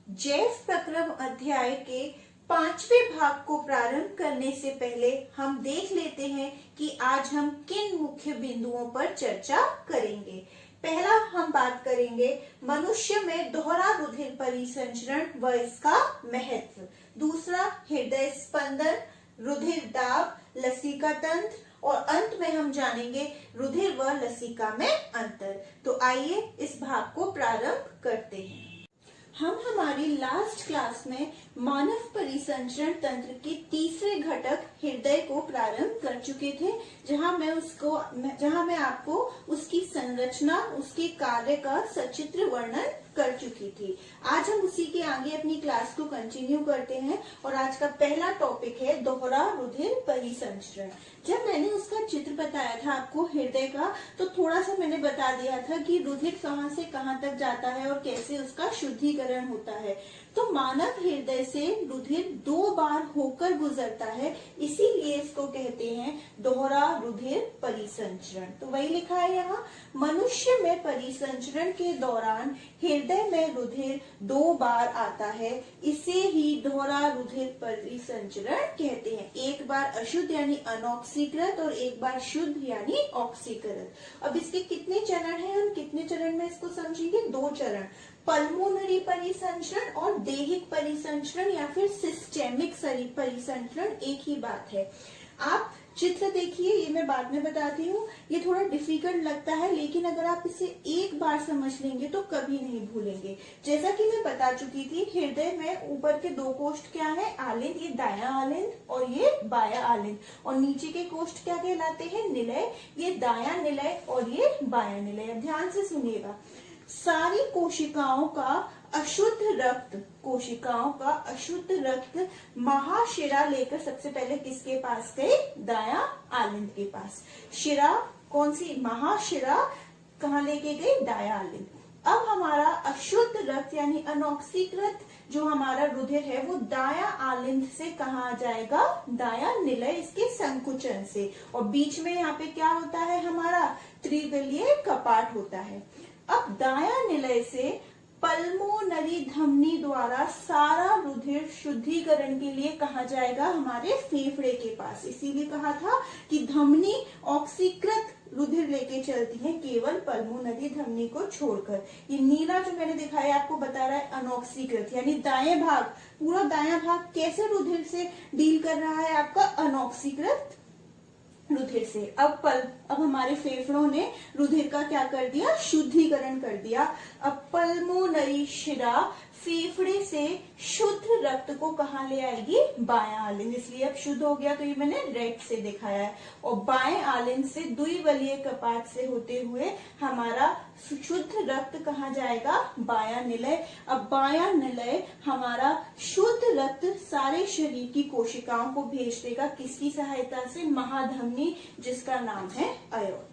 जैव प्रक्रम अध्याय के 5वें भाग को प्रारंभ करने से पहले हम देख लेते हैं कि आज हम किन मुख्य बिंदुओं पर चर्चा करेंगे। पहला हम बात करेंगे मनुष्य में दोहरा रुधिर परिसंचरण व इसका महत्व। दूसरा हृदय स्पंदन, रुधिर दाब, लसिका तंत्र और अंत में हम जानेंगे रुधिर व लसिका में अंतर। तो आइए इस भाग को प्रारंभ करते हैं। हम हमारी लास्ट क्लास में मानव परिसंचरण तंत्र के तीसरे घटक हृदय को प्रारंभ कर चुके थे, जहां मैं आपको उसकी संरचना, उसके कार्य का सचित्र वर्णन कर चुकी थी। आज हम उसी के आगे अपनी क्लास को कंटिन्यू करते हैं और आज का पहला टॉपिक है दोहरा रुधिर परिसंचरण। जब मैंने उसका चित्र बताया था आपको हृदय का, तो थोड़ा सा मैंने बता दिया था कि रुधिर कहाँ से कहाँ तक जाता है और कैसे उसका शुद्धिकरण होता है। तो मानव हृदय से रुधिर 2 बार होकर गुजरता है, इसीलिए इसको कहते हैं दोहरा रुधिर परिसंचरण। तो वही लिखा है यहाँ, मनुष्य में परिसंचरण के दौरान हृदय में रुधिर 2 बार आता है, इसे ही दोहरा रुधिर परिसंचरण कहते हैं। एक बार अशुद्ध यानी अनऑक्सीकृत और एक बार शुद्ध यानी ऑक्सीकृत। अब इसके कितने चरण हैं, हम कितने चरण में इसको समझेंगे? 2 चरण, पल्मोनरी परिसंचरण और देहिक परिसंचरण या फिर सिस्टेमिक परिसंचरण, एक ही बात है। आप चित्र देखिए, ये मैं बाद में बताती हूँ, ये थोड़ा डिफिकल्ट लगता है, लेकिन अगर आप इसे एक बार समझ लेंगे तो कभी नहीं भूलेंगे। जैसा कि मैं बता चुकी थी, हृदय में ऊपर के 2 कोष्ठ क्या है? आलिंद, ये दायां आलिंद और ये बायां आलिंद, और नीचे के कोष्ठ क्या कहलाते हैं? निलय, ये दायां निलय और ये बायां निलय। अब ध्यान से सुनिएगा, सारी कोशिकाओं का अशुद्ध रक्त महाशिरा लेकर सबसे पहले किसके पास गए? दायां आलिंद के पास। शिरा कौन सी? महाशिरा कहाँ लेके गई? दायां आलिंद। अब हमारा अशुद्ध रक्त यानी अनऑक्सीकृत जो हमारा रुधिर है वो दायां आलिंद से कहाँ आ जाएगा? दायां निलय, इसके संकुचन से। और बीच में यहाँ पे क्या होता है? हमारा त्रिविलीय कपाट होता है। अब दायां निलय से पल्मोनरी धमनी द्वारा सारा रुधिर शुद्धिकरण के लिए कहा जाएगा? हमारे फेफड़े के पास। इसीलिए कहा था कि धमनी ऑक्सीकृत रुधिर लेके चलती है, केवल पल्मोनरी धमनी को छोड़कर। ये नीला जो मैंने दिखाया आपको बता रहा है अनऑक्सीकृत, यानी दाएं भाग, पूरा दायां भाग कैसे रुधिर से डील कर रहा है? आपका अनऑक्सीकृत रुधिर से। अब हमारे फेफड़ों ने रुधिर का क्या कर दिया? शुद्धिकरण कर दिया। अब पल्मोनरी शिरा फेफड़े से शुद्ध रक्त को कहाँ ले आएगी? बायां आलिंद, इसलिए अब शुद्ध हो गया, तो ये मैंने रेड से दिखाया है। और बाएं आलिंद से द्विबलीय कपाट से होते हुए हमारा शुद्ध रक्त कहाँ जाएगा? बायां निलय। अब बायां निलय हमारा शुद्ध रक्त सारे शरीर की कोशिकाओं को भेज देगा, किसकी सहायता से? महाधमनी, जिसका नाम है अयोर्टा।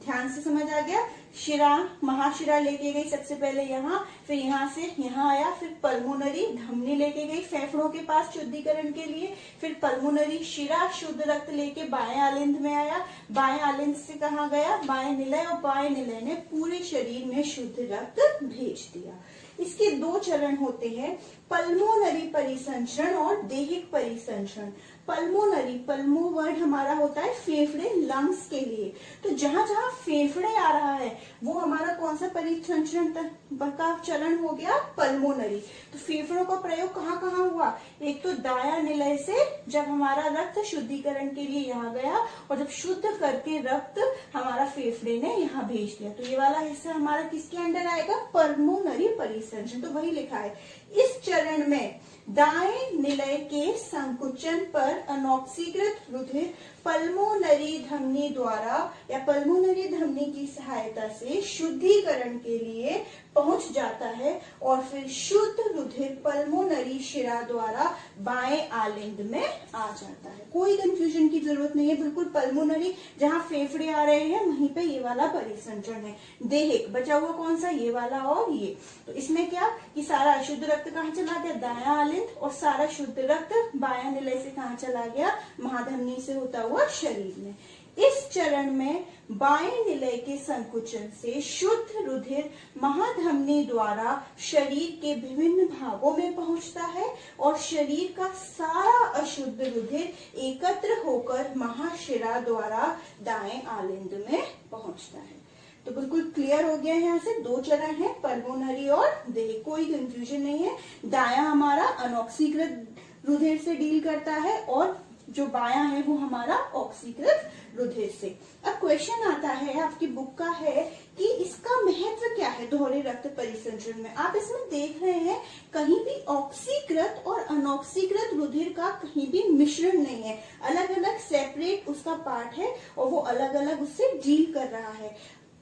ध्यान से समझ आ गया? शिरा, महाशिरा लेके गई सबसे पहले यहाँ, फिर यहाँ से यहाँ आया, फिर पल्मोनरी धमनी लेके गई फेफड़ों के पास शुद्धिकरण के लिए, फिर पल्मोनरी शिरा शुद्ध रक्त लेके बाएं आलिंद में आया, बाएं आलिंद से कहाँ गया? बाएं निलय, और बाएं निलय ने पूरे शरीर में शुद्ध रक्त भेज दिया। इसके 2 चरण होते हैं, पल्मोनरी परिसंचरण और देहिक परिसंचरण। पल्मोनरी, पल्मो वर्ड हमारा होता है फेफड़े, लंग्स के लिए। तो जहां जहां फेफड़े आ रहा है वो हमारा कौन सा परिसंचरण का चरण हो गया? पल्मोनरी। तो फेफड़ों का प्रयोग कहाँ कहाँ हुआ? एक तो दायां निलय से जब हमारा रक्त शुद्धिकरण के लिए यहाँ गया, और जब शुद्ध करके रक्त हमारा फेफड़े ने यहाँ भेज दिया, तो ये वाला हिस्सा हमारा किसके अंडर आएगा? पल्मोनरी परिसंचरण। तो वही लिखा है, इस चरण में दाएं निलय के संकुचन पर अनऑक्सीकृत रुधिर पल्मोनरी धमनी द्वारा या पल्मोनरी धमनी की सहायता से शुद्धिकरण के लिए पहुंच जाता है, और फिर शुद्ध रुधिर पल्मोनरी शिरा द्वारा बाएं आलिंद में आ जाता है। कोई कंफ्यूजन की जरूरत नहीं है, बिल्कुल पल्मोनरी जहां फेफड़े आ रहे हैं वहीं पे ये वाला परिसंचरण है। देहिक बचा हुआ कौन सा? ये वाला और ये। तो इसमें क्या कि सारा अशुद्ध रक्त कहाँ चला गया? दायां आलिंद, और सारा शुद्ध रक्त बायां निलय से कहाँ चला गया? महाधमनी से होता हुआ शरीर में। इस चरण में बाएं निलय के संकुचन से शुद्ध रुधिर महाधमनी द्वारा शरीर के विभिन्न भागों में पहुंचता है और शरीर का सारा अशुद्ध रुधिर एकत्र होकर महाशिरा द्वारा दाएं आलिंद में पहुंचता है। तो बिल्कुल क्लियर हो गया है। यहाँ से दो चरण है, पल्मोनरी और देह, कोई कंफ्यूजन नहीं है। दाया हमारा अनऑक्सीकृत रुधिर से डील करता है और जो बाया है वो हमारा ऑक्सीकृत रुधिर से। अब क्वेश्चन आता है, आपकी बुक का है कि इसका महत्व क्या है दोहरे रक्त परिसंचरण में। आप इसमें देख रहे हैं कहीं भी ऑक्सीकृत और अनऑक्सीकृत रुधिर का कहीं भी मिश्रण नहीं है, अलग अलग सेपरेट उसका पार्ट है और वो अलग अलग उससे डील कर रहा है।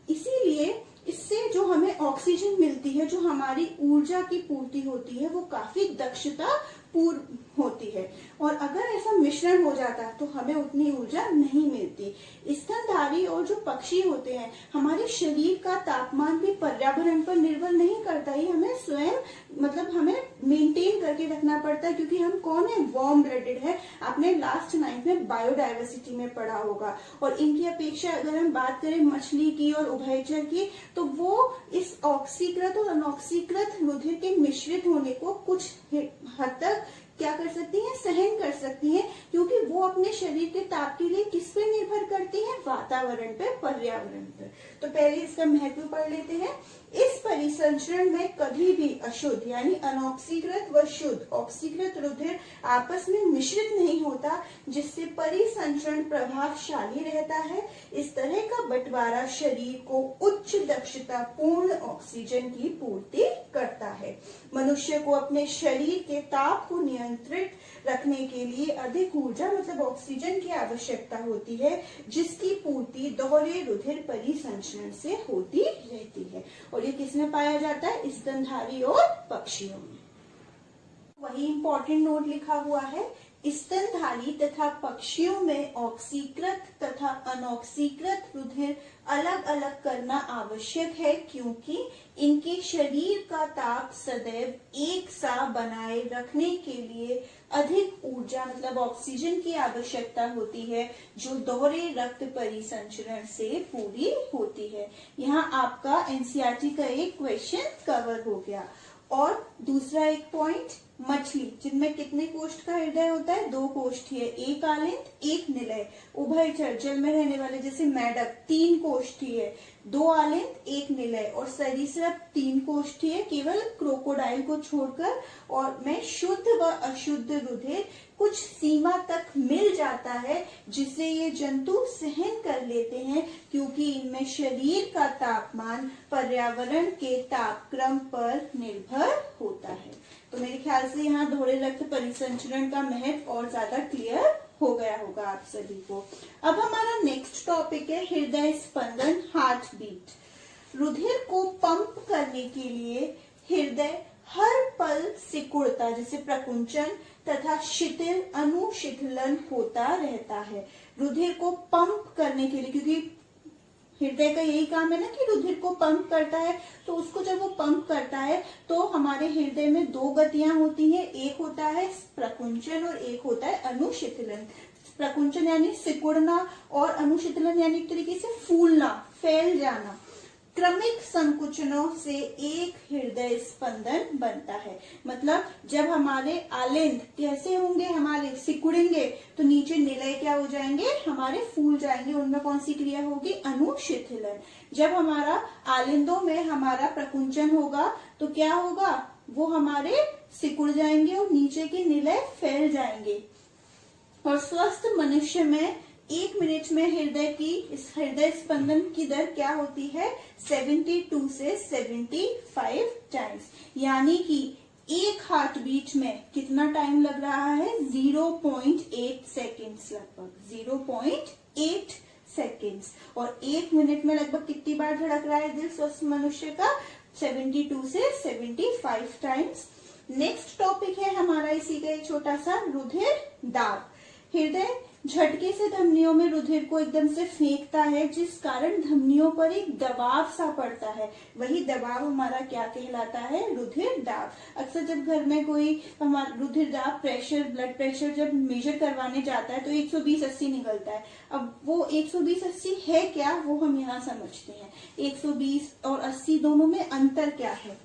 इसीलिए इससे जो हमें ऑक्सीजन मिलती है, जो हमारी ऊर्जा की पूर्ति होती है, वो काफी दक्षता पूर्ण होती है। और अगर ऐसा मिश्रण हो जाता तो हमें उतनी ऊर्जा नहीं मिलती। स्तनधारी और जो पक्षी होते हैं, हमारे शरीर का तापमान भी पर्यावरण पर निर्भर नहीं करता, ये हमें स्वयं मतलब हमें मेंटेन करके रखना पड़ता है, क्योंकि हम कौन है, वार्म ब्लडेड है। आपने लास्ट 9th में बायोडाइवर्सिटी में पढ़ा होगा। और इनकी अपेक्षा अगर हम बात करें मछली की और उभयचर की, तो वो इस ऑक्सीकृत और अनऑक्सीकृत रुधिर के मिश्रित होने को कुछ हद तक क्या कर सकती हैं, सहन कर सकती हैं, क्योंकि वो अपने शरीर के ताप के लिए किस पे निर्भर करती हैं, वातावरण पे, पर्यावरण पे। तो पहले इसका महत्व पढ़ लेते हैं। इस परिसंचरण में कभी भी अशुद्ध यानी अनऑक्सीकृत व शुद्ध ऑक्सीकृत रुधिर आपस में मिश्रित नहीं होता, जिससे परिसंचरण प्रभावशाली रहता है। इस तरह का बंटवारा शरीर को उच्च दक्षता पूर्ण ऑक्सीजन की पूर्ति करता है। मनुष्य को अपने शरीर के ताप को नियंत्रित रखने के लिए अधिक ऊर्जा मतलब ऑक्सीजन की आवश्यकता होती है, जिसकी पूर्ति दोहरे रुधिर परिसंचरण से होती रहती है। और ये किसमें पाया जाता है, स्तनधारी और पक्षियों में। वही इंपॉर्टेंट नोट लिखा हुआ है, स्तनधारी तथा पक्षियों में ऑक्सीकृत तथा अनऑक्सीकृत रुधिर अलग अलग करना आवश्यक है, क्योंकि इनके शरीर का ताप सदैव एक सा बनाए रखने के लिए अधिक ऊर्जा मतलब ऑक्सीजन की आवश्यकता होती है, जो दोहरे रक्त परिसंचरण से पूरी होती है। यहाँ आपका एनसीईआरटी का एक क्वेश्चन कवर हो गया। और दूसरा एक पॉइंट, मछली जिनमें कितने कोष्ठ का हृदय होता है, 2 कोष्ठीय, एक आलिंद एक निलय। उभयचर जल में रहने वाले जैसे मेढक 3 कोष्ठीय, 2 आलिंद एक निलय। और सरीसृप 3 कोष्ठीय केवल क्रोकोडाइल को छोड़कर। और में शुद्ध व अशुद्ध रुधिर कुछ सीमा तक मिल जाता है, जिसे ये जंतु सहन कर लेते हैं, क्योंकि इनमें शरीर का तापमान पर्यावरण के तापक्रम पर निर्भर होता है। तो मेरे ख्याल से यहाँ दोहरे रक्त परिसंचरण का महत्व और ज्यादा क्लियर हो गया होगा आप सभी को। अब हमारा नेक्स्ट टॉपिक है हृदय स्पंदन, हार्ट बीट। रुधिर को पंप करने के लिए हृदय हर पल सिकुड़ता जैसे प्रकुंचन तथा शिथिल अनुशिथिलन होता रहता है। रुधिर को पंप करने के लिए, क्योंकि हृदय का यही काम है ना कि रुधिर को पंप करता है, तो उसको जब वो पंप करता है तो हमारे हृदय में 2 गतियां होती हैं, एक होता है प्रकुंचन और एक होता है अनुशिथिलन। प्रकुंचन यानी सिकुड़ना और अनुशिथिलन यानी एक तरीके से फूलना, फैल जाना। क्रमिक संकुचनों से एक हृदय स्पंदन बनता है। मतलब जब हमारे आलिंद कैसे होंगे, हमारे सिकुड़ेंगे तो नीचे निलय क्या हो जाएंगे, हमारे फूल जाएंगे। उनमें कौन सी क्रिया होगी, अनुशिथिलन। जब हमारा आलिंदों में हमारा प्रकुंचन होगा तो क्या होगा, वो हमारे सिकुड़ जाएंगे और नीचे के निलय फैल जाएंगे। और स्वस्थ मनुष्य में 1 मिनट में हृदय स्पंदन की दर क्या होती है, 72 से 75 टाइम्स। यानी कि एक हार्ट बीट में कितना टाइम लग रहा है, 0.8 सेकेंड्स, लगभग 0.8 सेकेंड्स। और 1 मिनट में लगभग कितनी बार धड़क रहा है दिल स्वस्थ मनुष्य का, 72 से 75 टाइम्स। नेक्स्ट टॉपिक है हमारा इसी का एक छोटा सा, रुधिर दाब। हृदय झटके से धमनियों में रुधिर को एकदम से फेंकता है, जिस कारण धमनियों पर एक दबाव सा पड़ता है। वही दबाव हमारा क्या कहलाता है? रुधिर दाब। अक्सर जब घर में कोई हमारा रुधिर दाब, प्रेशर, ब्लड प्रेशर जब मेजर करवाने जाता है तो 120/80 निकलता है। अब वो 120/80 है क्या, वो हम यहाँ समझते हैं। 120 और 80 दोनों में अंतर क्या है?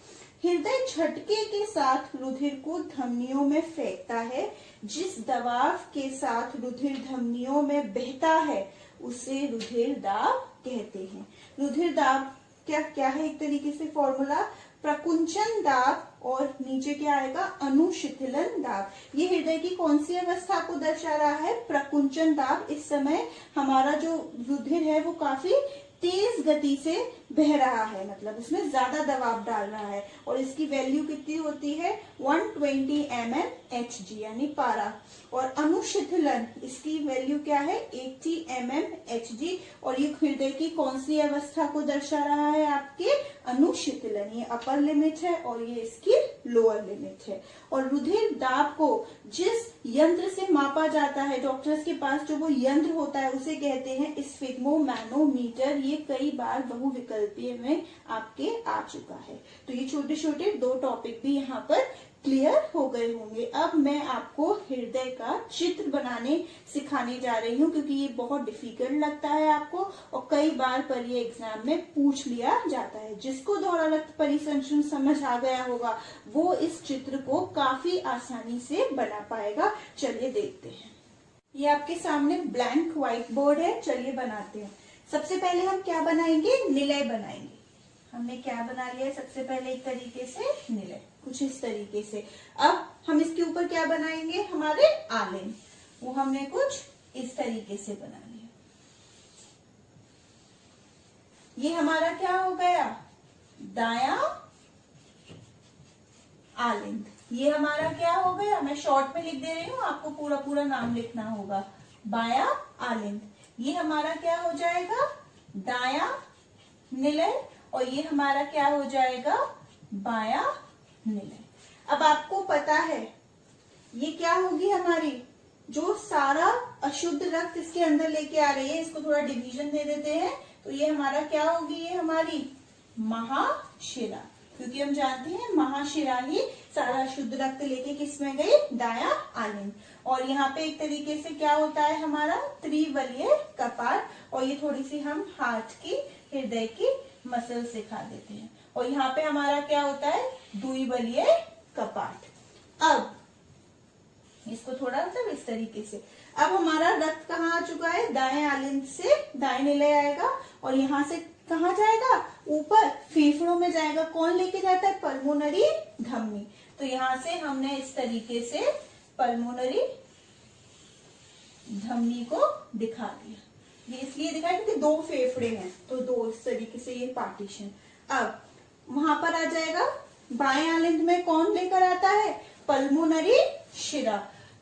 हृदय झटके के साथ रुधिर को धमनियों में फेंकता है। जिस दबाव के साथ रुधिर धमनियों में बहता है उसे रुधिर दाब कहते हैं। रुधिर दाब क्या क्या है? एक तरीके से फॉर्मूला, प्रकुंचन दाब और नीचे क्या आएगा? अनुशिथिलन दाब। ये हृदय की कौन सी अवस्था को दर्शा रहा है? प्रकुंचन दाब। इस समय हमारा जो रुधिर है वो काफी तेज गति से बह रहा है, मतलब उसमें ज्यादा दबाव डाल रहा है, और इसकी वैल्यू कितनी होती है? 120 mmHg यानी पारा। और अनुशिथिलन, इसकी वैल्यू क्या है? 80 mmHg। और ये हृदय की कौन सी अवस्था को दर्शा रहा है? आपके अनुशिथिलन। ये अपर लिमिट है और ये इसकी लोअर लिमिट है। और रुधिर दाब को जिस यंत्र से मापा जाता है, डॉक्टर्स के पास जो वो यंत्र होता है उसे कहते हैं स्फिग्मोमैनोमीटर। ये कई बार बहुविकल्पीय में आपके आ चुका है। तो ये छोटे छोटे 2 टॉपिक भी यहाँ पर क्लियर हो गए होंगे। अब मैं आपको हृदय का चित्र बनाने सिखाने जा रही हूँ, क्योंकि ये बहुत डिफिकल्ट लगता है आपको और कई बार पर ये एग्जाम में पूछ लिया जाता है। जिसको दोहरा रक्त परिसंचरण समझ आ गया होगा वो इस चित्र को काफी आसानी से बना पाएगा। चलिए देखते हैं। ये आपके सामने ब्लैंक व्हाइट बोर्ड है। चलिए बनाते हैं। सबसे पहले हम क्या बनाएंगे? निलय बनाएंगे। हमने क्या बना लिया? सबसे पहले एक तरीके से निलय, कुछ इस तरीके से। अब हम इसके ऊपर क्या बनाएंगे? हमारे आलेन। वो हमने कुछ इस तरीके से बना लिया। ये हमारा क्या हो गया? दाया आलिंद। ये हमारा क्या हो गया? मैं शॉर्ट में लिख दे रही हूँ, आपको पूरा पूरा नाम लिखना होगा। बाया आलिंद। ये हमारा क्या हो जाएगा? दाया निलय। और ये हमारा क्या हो जाएगा? बाया निलय। अब आपको पता है ये क्या होगी हमारी? जो सारा अशुद्ध रक्त इसके अंदर लेके आ रही है, इसको थोड़ा डिवीजन दे देते हैं, तो ये हमारा क्या होगी? ये हमारी महाशिरा, क्योंकि हम जानते हैं महाशिरा ही सारा शुद्ध रक्त लेके किस में गई? दाया आलिंद। और यहाँ पे एक तरीके से क्या होता है हमारा? त्रिबलीय कपाट। और ये थोड़ी सी हम हार्ट की, हृदय की मसल सिखा देते हैं। और यहाँ पे हमारा क्या होता है? द्विबलीय कपाट। अब इसको थोड़ा मतलब इस तरीके से। अब हमारा रक्त कहाँ आ चुका है? दाएं आलिंद से दाएं निलय आएगा और यहाँ से कहाँ जाएगा? ऊपर फेफड़ों में जाएगा। कौन लेके जाता है? पल्मोनरी धमनी। तो यहाँ से हमने इस तरीके से पल्मोनरी धमनी को दिखा दिया। ये इसलिए दिखाया क्योंकि 2 फेफड़े हैं, तो 2 इस तरीके से ये पार्टीशन। अब वहां पर आ जाएगा बाएं आलिंद में कौन लेकर आता है? पल्मोनरी शिरा।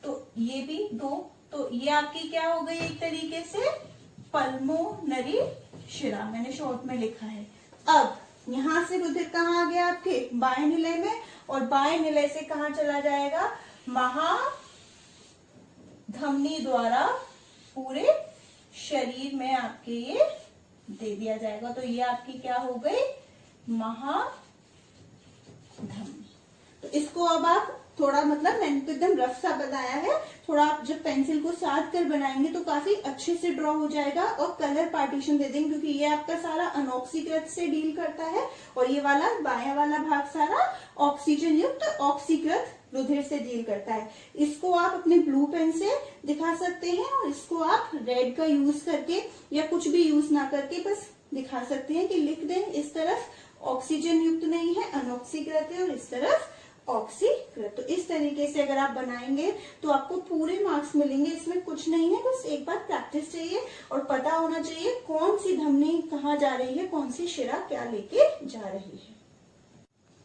तो ये भी 2, तो ये आपकी क्या हो गई? एक तरीके से पल्मोनरी शिरा, मैंने शॉर्ट में लिखा है। अब यहां से रुधिर कहाँ आ गया? आपके बाएं निलय में, और बाएं निलय से कहाँ चला जाएगा? महाधमनी द्वारा पूरे शरीर में आपके ये दे दिया जाएगा। तो ये आपकी क्या हो गई? महाधमनी। तो इसको अब आप थोड़ा, मतलब मैंने तो एकदम रफ सा बनाया है, थोड़ा आप जब पेंसिल को साध कर बनाएंगे तो काफी अच्छे से ड्रॉ हो जाएगा। और कलर पार्टीशन दे देंगे, क्योंकि ये आपका सारा अनऑक्सीकृत से डील करता है और ये वाला बाया वाला भाग सारा ऑक्सीजन युक्त ऑक्सीकृत रुधिर से डील करता है। इसको आप अपने ब्लू पेन से दिखा सकते हैं और इसको आप रेड का यूज करके या कुछ भी यूज ना करके बस दिखा सकते हैं कि लिख दें इस तरफ ऑक्सीजन युक्त नहीं है, अनऑक्सीकृत है, और इस तरफ ऑक्सीकृत। तो इस तरीके से अगर आप बनाएंगे तो आपको पूरे मार्क्स मिलेंगे। इसमें कुछ नहीं है, बस एक बार प्रैक्टिस चाहिए और पता होना चाहिए कौन सी धमनी कहाँ जा रही है, कौन सी शिरा क्या लेके जा रही है।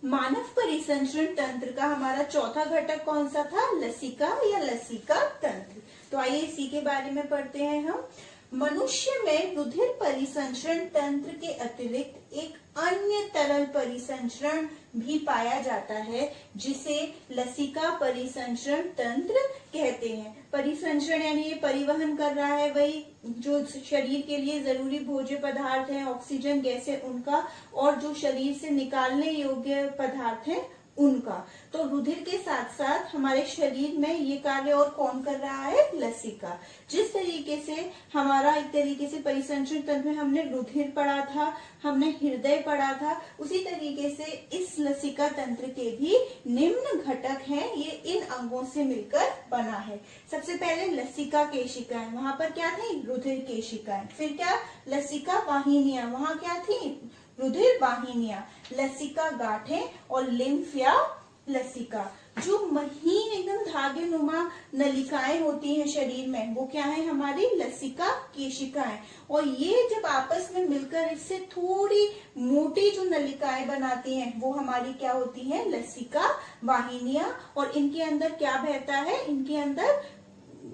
मानव परिसंचरण तंत्र का हमारा चौथा घटक कौन सा था? लसिका या लसिका तंत्र। तो आइए इसी के बारे में पढ़ते हैं हम। मनुष्य में रुधिर परिसंचरण तंत्र के अतिरिक्त एक अन्य तरल परिसंचरण भी पाया जाता है जिसे लसिका परिसंचरण तंत्र कहते हैं। परिसंचरण यानी ये परिवहन कर रहा है वही जो शरीर के लिए जरूरी भोज्य पदार्थ हैं, ऑक्सीजन गैस है उनका, और जो शरीर से निकालने योग्य पदार्थ हैं उनका। तो रुधिर के साथ साथ हमारे शरीर में ये कार्य और कौन कर रहा है? लसिका। जिस तरीके से हमारा एक तरीके से परिसंचरण तंत्र में हमने रुधिर पढ़ा था, हमने हृदय पढ़ा था, उसी तरीके से इस लसिका तंत्र के भी निम्न घटक हैं, ये इन अंगों से मिलकर बना है। सबसे पहले लसिका केशिकाएं, वहां पर क्या थी? रुधिर केशिकाएं। फिर क्या? लसिका वाहिनियां, वहां क्या थी? रुधिर वाहिनियां। लसिका गांठें और लिम्फ या लसिका, जो महीन एकदम धागे नुमा नलिकाएं होती हैं शरीर में, वो क्या है? हमारी लसिका केशिकाएं। और ये जब आपस में मिलकर इससे थोड़ी मोटी जो नलिकाएं बनाती हैं वो हमारी क्या होती हैं? लसिका वाहिनियां। और इनके अंदर क्या बहता है? इनके अंदर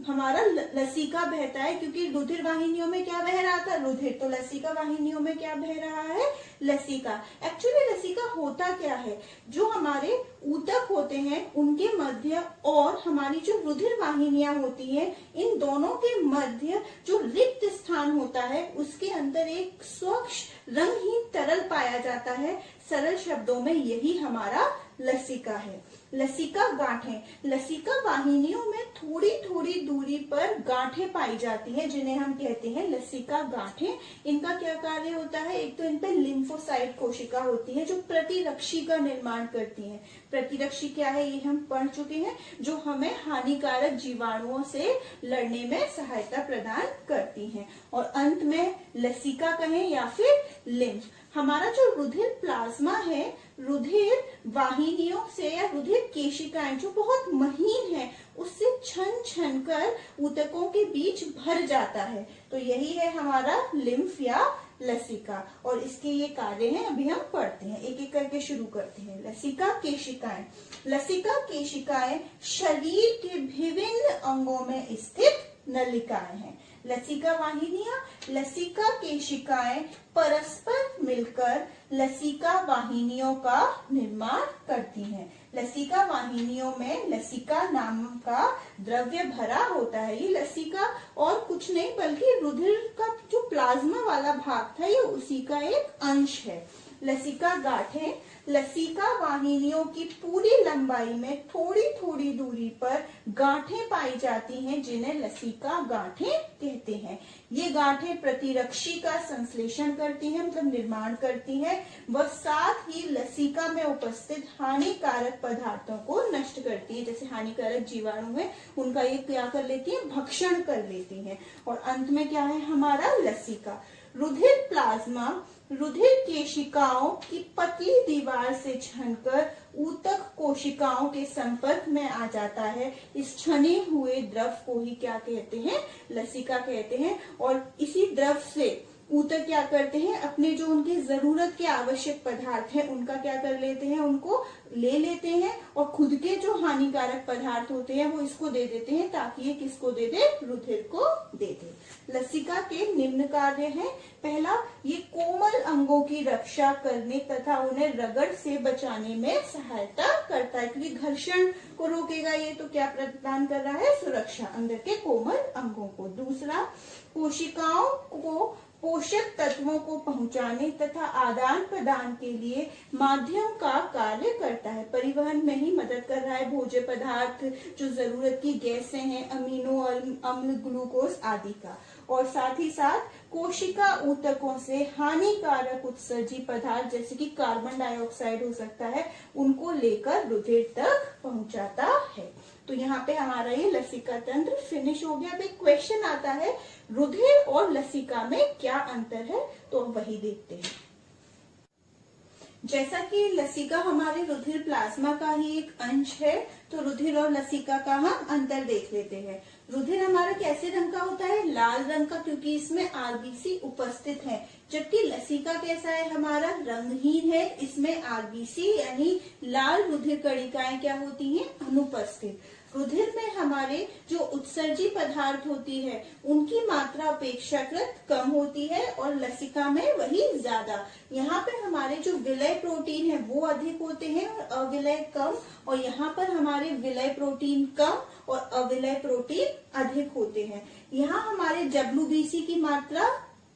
हमारा लसिका बहता है, क्योंकि रुधिर वाहिनियों में क्या बह रहा था? रुधिर। तो लसिका वाहिनियों में क्या बह रहा है? लसिका। एक्चुअली लसिका होता क्या है? जो हमारे ऊतक होते हैं उनके मध्य और हमारी जो रुधिर वाहिनियां होती हैं, इन दोनों के मध्य जो रिक्त स्थान होता है उसके अंदर एक स्वच्छ रंगहीन तरल पाया जाता है। सरल शब्दों में यही हमारा लसिका है। लसिका गांठें, लसिका वाहिनियों में थोड़ी थोड़ी दूरी पर गांठें पाई जाती हैं जिन्हें हम कहते हैं लसिका गांठें। इनका क्या कार्य होता है? एक तो इन पे लिम्फोसाइट कोशिका होती है जो प्रतिरक्षी का निर्माण करती हैं। प्रतिरक्षी क्या है ये हम पढ़ चुके हैं, जो हमें हानिकारक जीवाणुओं से लड़ने में सहायता प्रदान करती हैं। और अंत में लसिका कहें या फिर लिम्फ, हमारा जो रुधिर प्लाज्मा है, रुधिर वाहिनियों से या रुधिर केशिकाएं जो बहुत महीन है उससे छन छन कर ऊतकों के बीच भर जाता है। तो यही है हमारा लिम्फ या लसिका, और इसके ये कार्य हैं अभी हम पढ़ते हैं, एक एक करके शुरू करते हैं। लसिका केशिकाएं, लसिका केशिकाएं शरीर के विभिन्न अंगों में स्थित नलिकाएं हैं। लसिका वाहिनियां, लसिका केशिकाएं परस्पर मिलकर लसिका वाहिनियों का निर्माण करती हैं। लसिका वाहिनियों में लसिका नाम का द्रव्य भरा होता है। ये लसिका और कुछ नहीं बल्कि रुधिर का जो प्लाज्मा वाला भाग था ये उसी का एक अंश है। लसिका गांठें, लसिका वाहिनियों की पूरी लंबाई में थोड़ी थोड़ी दूरी पर गांठें पाई जाती हैं जिन्हें लसिका गांठें कहते हैं। ये गांठें प्रतिरक्षी का संश्लेषण करती हैं, मतलब निर्माण करती हैं, व साथ ही लसिका में उपस्थित हानिकारक पदार्थों को नष्ट करती है। जैसे हानिकारक जीवाणु है उनका ये क्या कर लेती है? भक्षण कर लेती हैं। और अंत में क्या है हमारा? लसिका। रुधिर प्लाज्मा रुधिर केशिकाओं की पतली दीवार से छनकर ऊतक कोशिकाओं के संपर्क में आ जाता है। इस छने हुए द्रव को ही क्या कहते हैं? लसिका कहते हैं। और इसी द्रव से ऊतक क्या करते हैं? अपने जो उनकी जरूरत के आवश्यक पदार्थ हैं उनका क्या कर लेते हैं? उनको ले लेते हैं, और खुद के जो हानिकारक पदार्थ होते हैं वो इसको दे देते हैं, ताकि ये किसको दे दे? रुधिर को दे दे। लसिका के निम्न कार्य हैं। पहला, ये कोमल अंगों की रक्षा करने तथा उन्हें रगड़ से बचाने में सहायता करता है, क्योंकि घर्षण को रोकेगा ये, तो क्या प्रदान कर रहा है? सुरक्षा अंदर के कोमल अंगों को। दूसरा, कोशिकाओं को पोषक तत्वों को पहुंचाने तथा आदान प्रदान के लिए माध्यम का कार्य करता है। परिवहन में ही मदद कर रहा है भोज्य पदार्थ, जो जरूरत की गैसें हैं, अमीनो अम्ल, ग्लूकोज आदि का। और साथ ही साथ कोशिका ऊतकों से हानिकारक उत्सर्जी पदार्थ जैसे कि कार्बन डाइऑक्साइड हो सकता है, उनको लेकर रुधिर तक पहुंचाता है। तो यहाँ पे हमारा ये लसिका तंत्र फिनिश हो गया। अब एक क्वेश्चन आता है, रुधिर और लसिका में क्या अंतर है? तो वही देखते हैं। जैसा कि लसिका हमारे रुधिर प्लाज्मा का ही एक अंश है, तो रुधिर और लसिका का हम अंतर देख लेते हैं। रुधिर हमारा कैसे रंग का होता है? लाल रंग का, क्योंकि इसमें आरबीसी उपस्थित है। जबकि लसिका कैसा है? हमारा रंगहीन है, इसमें आरबीसी यानी लाल रुधिर कणिकाएं क्या होती हैं? अनुपस्थित। रुधिर में हमारे जो उत्सर्जी पदार्थ होती है उनकी मात्रा अपेक्षाकृत कम होती है और लसिका में वही ज्यादा। यहाँ पे हमारे जो विलय प्रोटीन है वो अधिक होते हैं और अविलय कम, और यहाँ पर हमारे विलय प्रोटीन कम और अविलय प्रोटीन अधिक होते हैं। यहाँ हमारे WBC की मात्रा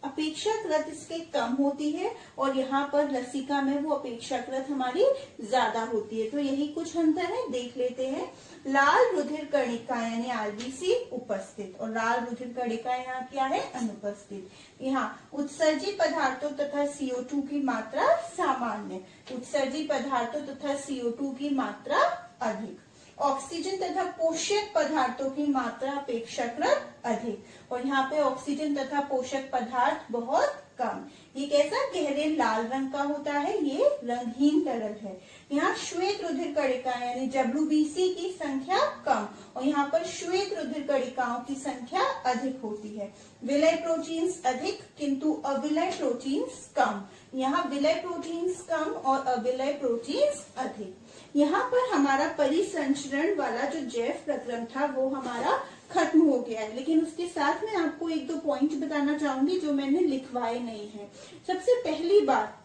अपेक्षाकृत इसके कम होती है और यहाँ पर लसिका में वो अपेक्षाकृत हमारी ज्यादा होती है। तो यही कुछ अंतर है, देख लेते हैं। लाल रुधिर कणिका यानी RBC उपस्थित और लाल रुधिर कणिका यहाँ क्या है, अनुपस्थित। यहाँ उत्सर्जी पदार्थों तथा CO2 की मात्रा सामान्य, उत्सर्जी पदार्थों तथा CO2 की मात्रा अधिक, ऑक्सीजन तथा पोषक पदार्थों की मात्रा अपेक्षाकृत अधिक, और यहाँ पे ऑक्सीजन तथा पोषक पदार्थ बहुत कम। ये कैसा गहरे लाल रंग का होता है, ये रंगहीन तरल है। यहाँ श्वेत रुधिर कणिका यानी WBC की संख्या कम और यहाँ पर श्वेत रुधिर कणिकाओं की संख्या अधिक होती है। विलय प्रोटीन्स अधिक किंतु अविलय प्रोटीन्स कम, यहाँ विलय प्रोटीन्स कम और अविलय प्रोटीन्स अधिक। यहाँ पर हमारा परिसंचरण वाला जो जैव प्रक्रम था वो हमारा खत्म हो गया है, लेकिन उसके साथ में आपको एक दो पॉइंट बताना चाहूंगी जो मैंने लिखवाए नहीं है। सबसे पहली बात,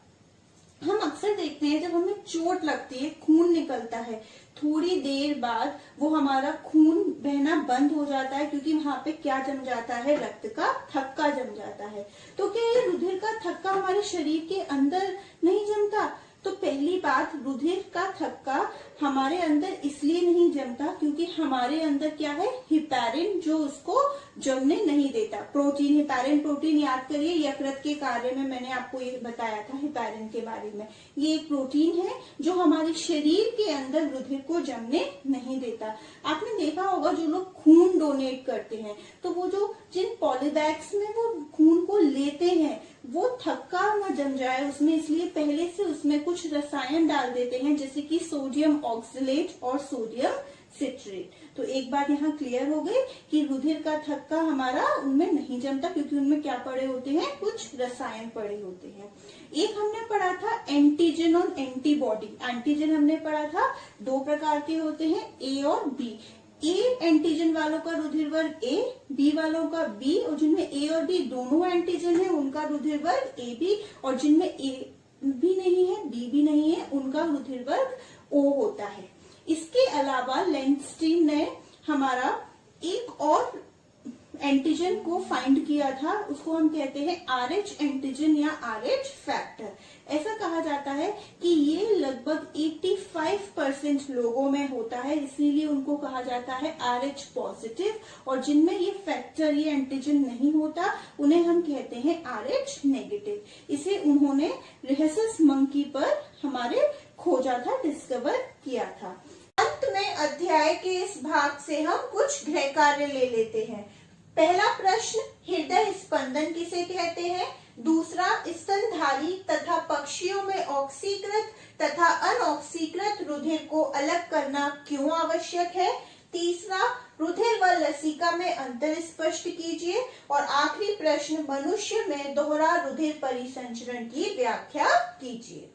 हम अक्सर देखते हैं जब हमें चोट लगती है, खून निकलता है, थोड़ी देर बाद वो हमारा खून बहना बंद हो जाता है क्योंकि वहां पे क्या जम जाता है, रक्त का थक्का जम जाता है। तो क्या ये रुधिर का थक्का हमारे शरीर के अंदर नहीं जमता? तो पहली बात, रुधिर का थक्का हमारे अंदर इसलिए नहीं जमता क्योंकि हमारे अंदर क्या है, हिपैरिन जो उसको जमने नहीं देता। प्रोटीन, हिपैरिन प्रोटीन याद करिए, यकृत के कार्य में मैंने आपको ये बताया था हिपैरिन के बारे में। ये एक प्रोटीन है जो हमारे शरीर के अंदर रुधिर को जमने नहीं देता। आपने देखा होगा जो लोग खून डोनेट करते हैं तो वो जो जिन पॉलीबैग्स में वो खून को लेते हैं वो थक्का न जम जाए उसमें, इसलिए पहले से उसमें कुछ रसायन डाल देते हैं जैसे कि सोडियम ऑक्सलेट और सोडियम सिट्रेट। तो एक बात यहाँ क्लियर हो गई कि रुधिर का थक्का हमारा उनमें नहीं जमता क्योंकि उनमें क्या पड़े होते हैं, कुछ रसायन पड़े होते हैं। एक हमने पढ़ा था एंटीजन और एंटीबॉडी। एंटीजन हमने पढ़ा था दो प्रकार के होते हैं, A और B। ए एंटीजन वालों का रुधिर वर्ग A, बी वालों का B, और जिनमें A और B दोनों एंटीजन है उनका रुधिर वर्ग AB, और जिनमें A भी नहीं है B भी नहीं है उनका रुधिर वर्ग O होता है। इसके अलावा लैंगस्टीन ने हमारा एक और एंटीजन को फाइंड किया था, उसको हम कहते हैं RH एंटीजन या RH फैक्टर। ऐसा कहा जाता है कि ये लगभग 85% लोगों में होता है, इसीलिए उनको कहा जाता है RH पॉजिटिव, और जिनमें ये फैक्टर, ये एंटीजन नहीं होता उन्हें हम कहते हैं RH नेगेटिव। इसे उन्होंने रेहेसस मंकी पर हमारे खोजा था, डिस्कवर किया था। अंत में अध्याय के इस भाग से हम कुछ गृह कार्य ले लेते हैं। पहला प्रश्न, हृदय स्पंदन किसे कहते हैं? दूसरा, स्तनधारी तथा पक्षियों में ऑक्सीकृत तथा अनऑक्सीकृत रुधिर को अलग करना क्यों आवश्यक है? तीसरा, रुधिर व लसिका में अंतर स्पष्ट कीजिए। और आखिरी प्रश्न, मनुष्य में दोहरा रुधिर परिसंचरण की व्याख्या कीजिए।